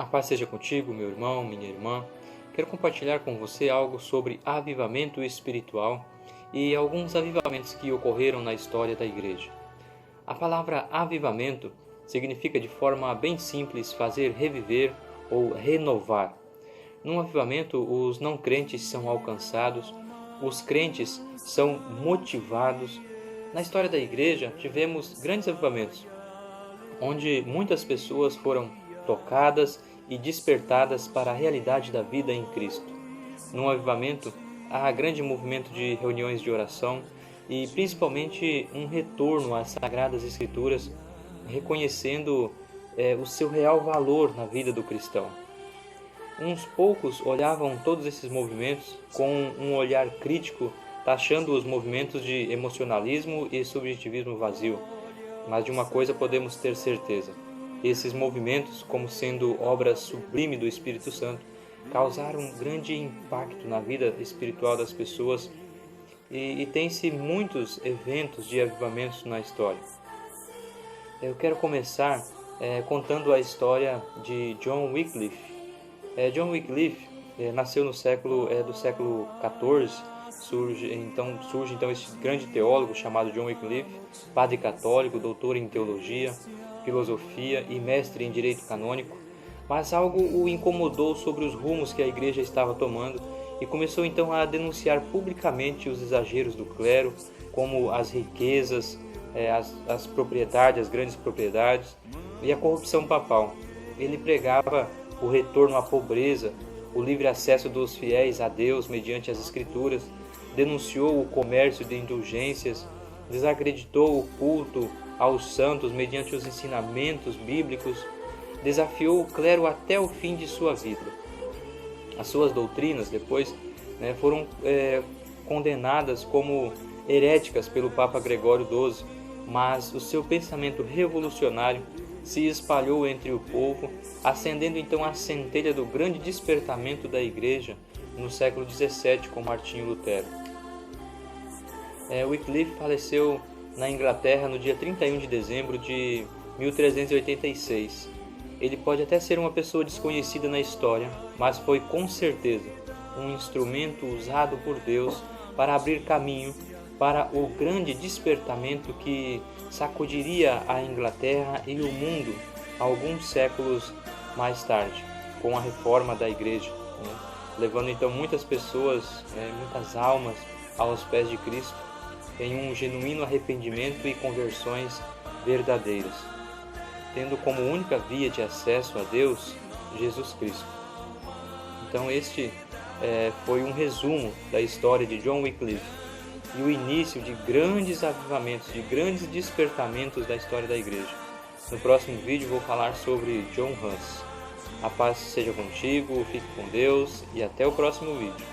A paz seja contigo, meu irmão, minha irmã. Quero compartilhar com você algo sobre avivamento espiritual e alguns avivamentos que ocorreram na história da igreja. A palavra avivamento significa de forma bem simples fazer reviver ou renovar. Num avivamento, os não crentes são alcançados, os crentes são motivados. Na história da igreja, tivemos grandes avivamentos, onde muitas pessoas foram tocadas e despertadas para a realidade da vida em Cristo. Num avivamento, há grande movimento de reuniões de oração e principalmente um retorno às Sagradas Escrituras, reconhecendo o seu real valor na vida do cristão. Uns poucos olhavam todos esses movimentos com um olhar crítico, taxando os movimentos de emocionalismo e subjetivismo vazio. Mas de uma coisa podemos ter certeza: esses movimentos, como sendo obra sublime do Espírito Santo, causaram um grande impacto na vida espiritual das pessoas e tem-se muitos eventos de avivamentos na história. Eu quero começar contando a história de John Wycliffe. John Wycliffe nasceu no século XIV. Surge então esse grande teólogo chamado John Wycliffe, padre católico, doutor em teologia, filosofia e mestre em direito canônico, mas algo o incomodou sobre os rumos que a igreja estava tomando e começou então a denunciar publicamente os exageros do clero, como as riquezas, as propriedades, as grandes propriedades e a corrupção papal. Ele pregava o retorno à pobreza, o livre acesso dos fiéis a Deus mediante as Escrituras, denunciou o comércio de indulgências, desacreditou o culto aos santos mediante os ensinamentos bíblicos, desafiou o clero até o fim de sua vida. As suas doutrinas depois foram condenadas como heréticas pelo Papa Gregório XII, mas o seu pensamento revolucionário se espalhou entre o povo, acendendo então a centelha do grande despertamento da igreja no século XVII com Martinho Lutero. Wycliffe faleceu na Inglaterra no dia 31 de dezembro de 1386. Ele pode até ser uma pessoa desconhecida na história, mas foi com certeza um instrumento usado por Deus para abrir caminho para o grande despertamento que sacudiria a Inglaterra e o mundo alguns séculos mais tarde, com a reforma da igreja, levando então muitas pessoas, muitas almas aos pés de Cristo, em um genuíno arrependimento e conversões verdadeiras, tendo como única via de acesso a Deus Jesus Cristo. Então este foi um resumo da história de John Wycliffe e o início de grandes avivamentos, de grandes despertamentos da história da igreja. No próximo vídeo vou falar sobre John Huss. A paz seja contigo, fique com Deus e até o próximo vídeo.